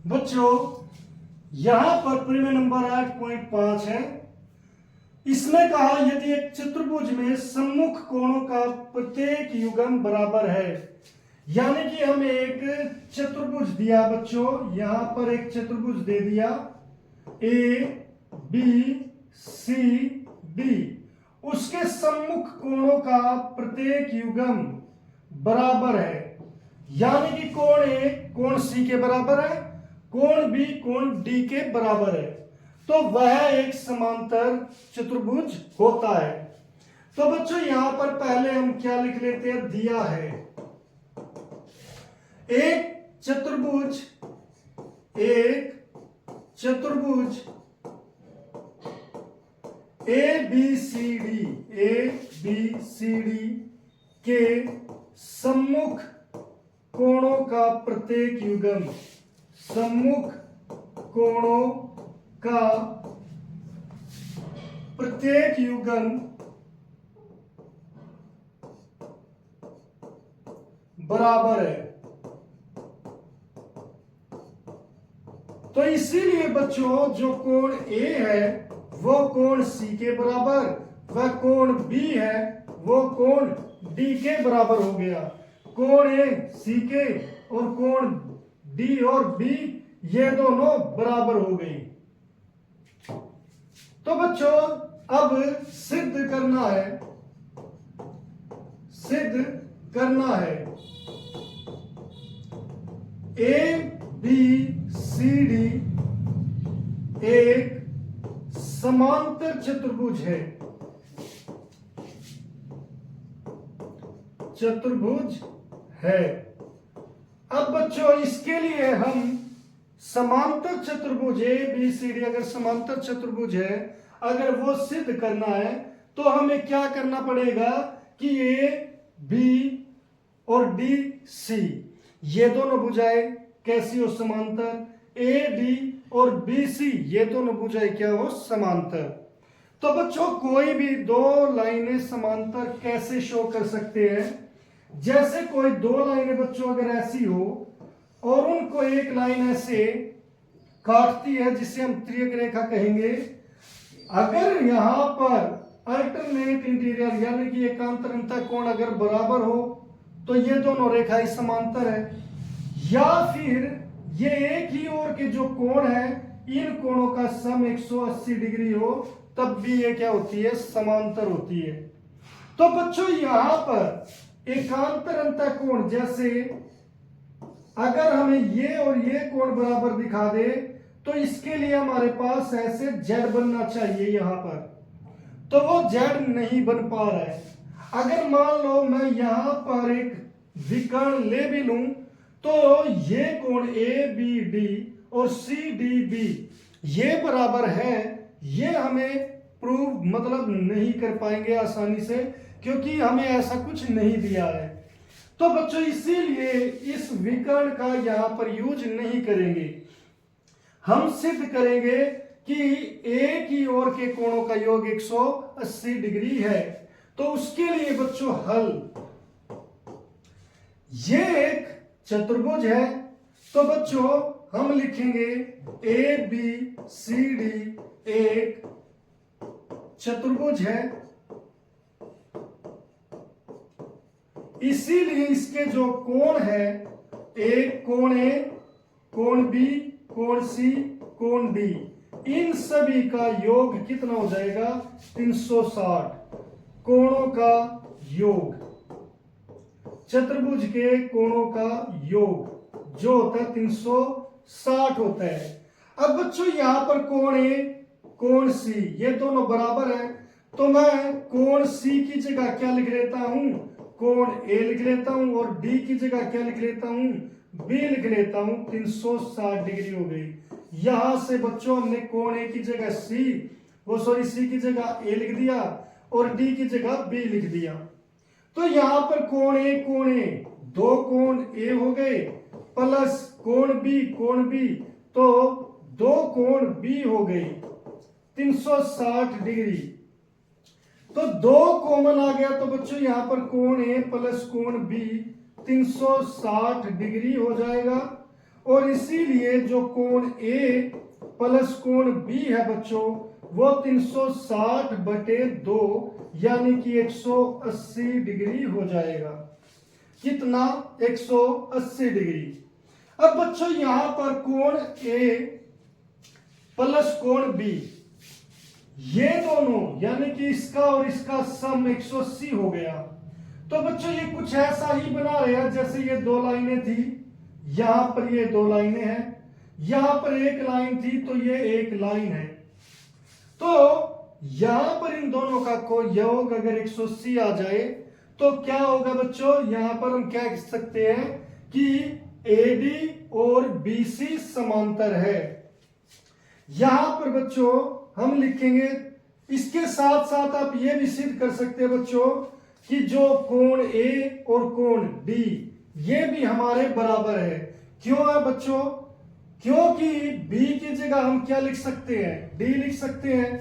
बच्चों यहां पर प्रमेय नंबर 8.5 है। इसमें कहा यदि एक चतुर्भुज में सम्मुख कोणों का प्रत्येक युग्म बराबर है, यानी कि हमें एक चतुर्भुज दिया बच्चों, यहां पर एक चतुर्भुज दे दिया ए बी सी डी, उसके सम्मुख कोणों का प्रत्येक युग्म बराबर है, यानी कि कोण ए कोण सी के बराबर है, कोण बी कोण डी के बराबर है, तो वह एक समांतर चतुर्भुज होता है। तो बच्चों यहां पर पहले हम क्या लिख लेते हैं, दिया है एक चतुर्भुज ए बी सी डी के सम्मुख कोणों का प्रत्येक युग्म, सम्मुख कोणों का प्रत्येक युग्म बराबर है। तो इसीलिए बच्चों जो कोण ए है वो कोण सी के बराबर, वह कोण बी है वो कोण डी के बराबर हो गया। कोण ए सी के और कोण डी और बी ये दोनों बराबर हो गई। तो बच्चों अब सिद्ध करना है ए बी सी डी एक समांतर चतुर्भुज है। अब बच्चों इसके लिए हम समांतर चतुर्भुज ए बी सी डी अगर समांतर चतुर्भुज है, अगर वो सिद्ध करना है तो हमें क्या करना पड़ेगा कि ए बी और डी सी ये दोनों भुजाएं कैसी हो, समांतर, ए डी और बी सी ये दोनों भुजाएं क्या हो, समांतर। तो बच्चों कोई भी दो लाइनें समांतर कैसे शो कर सकते हैं, जैसे कोई दो लाइनें बच्चों अगर ऐसी हो और उनको एक लाइन ऐसे काटती है जिसे हम त्रियक रेखा कहेंगे, अगर यहां पर अल्टरनेट इंटीरियर यानी कि एकांतर अंतः कोण अगर बराबर हो तो ये दोनों रेखाएं समांतर है, या फिर ये एक ही ओर के जो कोण है इन कोणों का सम 180 डिग्री हो तब भी ये क्या होती है, समांतर होती है। तो बच्चों यहां पर एकांतर अंतः कोण जैसे अगर हमें ये और ये कोण बराबर दिखा दे तो इसके लिए हमारे पास ऐसे जेड बनना चाहिए यहां पर, तो वो जेड नहीं बन पा रहा है। अगर मान लो मैं यहां पर एक विकर्ण ले भी लूं तो ये कोण ए बी डी और सी डी बी ये बराबर है, ये हमें प्रूव मतलब नहीं कर पाएंगे आसानी से, क्योंकि हमें ऐसा कुछ नहीं दिया है। तो बच्चों इसीलिए इस विकर्ण का यहां पर यूज नहीं करेंगे, हम सिद्ध करेंगे कि ए की ओर के कोणों का योग 180 डिग्री है। तो उसके लिए बच्चों हल, ये एक चतुर्भुज है, तो बच्चों हम लिखेंगे ए बी सी डी एक चतुर्भुज है, इसीलिए इसके जो कोण है, एक कोण ए, कोण बी, कोण सी, कोण डी, इन सभी का योग कितना हो जाएगा, 360 कोणों का योग, चतुर्भुज के कोणों का योग जो होता है 360 होता है। अब बच्चों यहां पर कोण ए कोण सी ये दोनों बराबर है, तो मैं कोण सी की जगह क्या लिख लेता हूं, कोण ए लिख लेता हूं, और डी की जगह क्या लिख लेता हूं, बी लिख लेता हूं, 360 डिग्री हो गई। यहां से बच्चों हमने कोण ए की जगह सी की जगह ए लिख दिया और डी की जगह बी लिख दिया। तो यहां पर कोण ए दो कोण ए हो गए प्लस कोण बी, तो दो कोण बी हो गई 360 डिग्री। तो दो कॉमन आ गया, तो बच्चों यहां पर कोण ए प्लस कोण बी 360 डिग्री हो जाएगा। और इसीलिए जो कोण ए प्लस कोण बी है बच्चों वो 360/2 यानी कि 180 डिग्री हो जाएगा। कितना? 180 डिग्री। अब बच्चों यहां पर कोण ए प्लस कोण बी, ये दोनों यानी कि इसका और इसका सम 180 हो गया। तो बच्चों ये कुछ ऐसा ही बना रहे हैं जैसे ये दो लाइनें थी, यहां पर ये दो लाइनें हैं, यहां पर एक लाइन थी तो ये एक लाइन है। तो यहां पर इन दोनों का कोई योग अगर 180 आ जाए तो क्या होगा बच्चों? यहां पर हम क्या कह सकते हैं कि एडी और बीसी समांतर है। यहां पर बच्चों हम लिखेंगे, इसके साथ साथ आप ये भी सिद्ध कर सकते हैं बच्चों कि जो कोण ए और कोण डी ये भी हमारे बराबर है। क्यों है बच्चों? क्योंकि बी की जगह हम क्या लिख सकते हैं? डी लिख सकते हैं।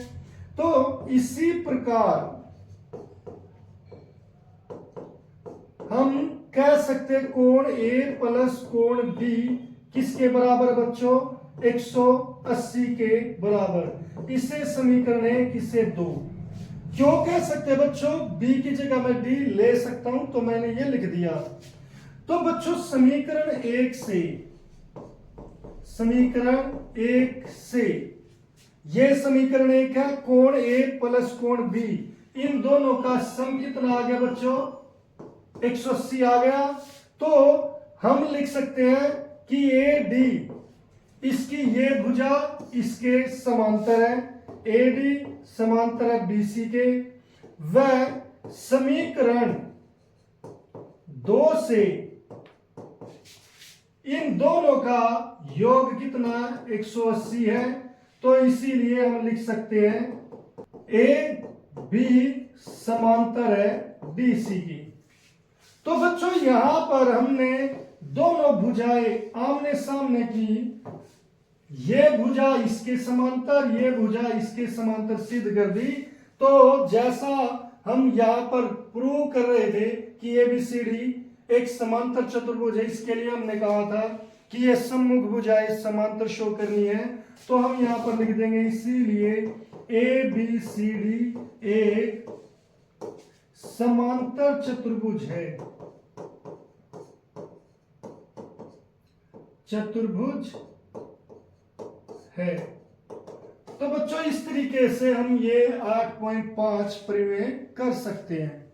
तो इसी प्रकार हम कह सकते हैं कोण ए प्लस कोण बी किसके बराबर बच्चों? 180 के बराबर। इसे समीकरण 1, इसे 2। क्यों कह सकते हैं बच्चों? बी की जगह मैं डी ले सकता हूं तो मैंने ये लिख दिया। तो बच्चों समीकरण 1 से ये समीकरण 1 है, कोण ए प्लस कोण बी, इन दोनों का सम कितना आ गया बच्चों? 180 आ गया। तो हम लिख सकते हैं कि ए डी इसकी ये भुजा इसके समांतर है, एडी समांतर है बीसी के। वह समीकरण 2 से इन दोनों का योग कितना? 180 है। तो इसीलिए हम लिख सकते हैं ए बी समांतर है बीसी की। तो बच्चों यहां पर हमने दोनों भुजाएं आमने सामने की, ये भुजा इसके समांतर, ये भुजा इसके समांतर सिद्ध कर दी। तो जैसा हम यहां पर प्रूव कर रहे थे कि एबीसीडी एक समांतर चतुर्भुज है, इसके लिए हमने कहा था कि ये सम्मुख भुजाएं समांतर शो करनी है। तो हम यहां पर लिख देंगे इसीलिए एबीसीडी एक समांतर चतुर्भुज है, चतुर्भुज है। तो बच्चों इस तरीके से हम ये 8.5 प्रमेय कर सकते हैं।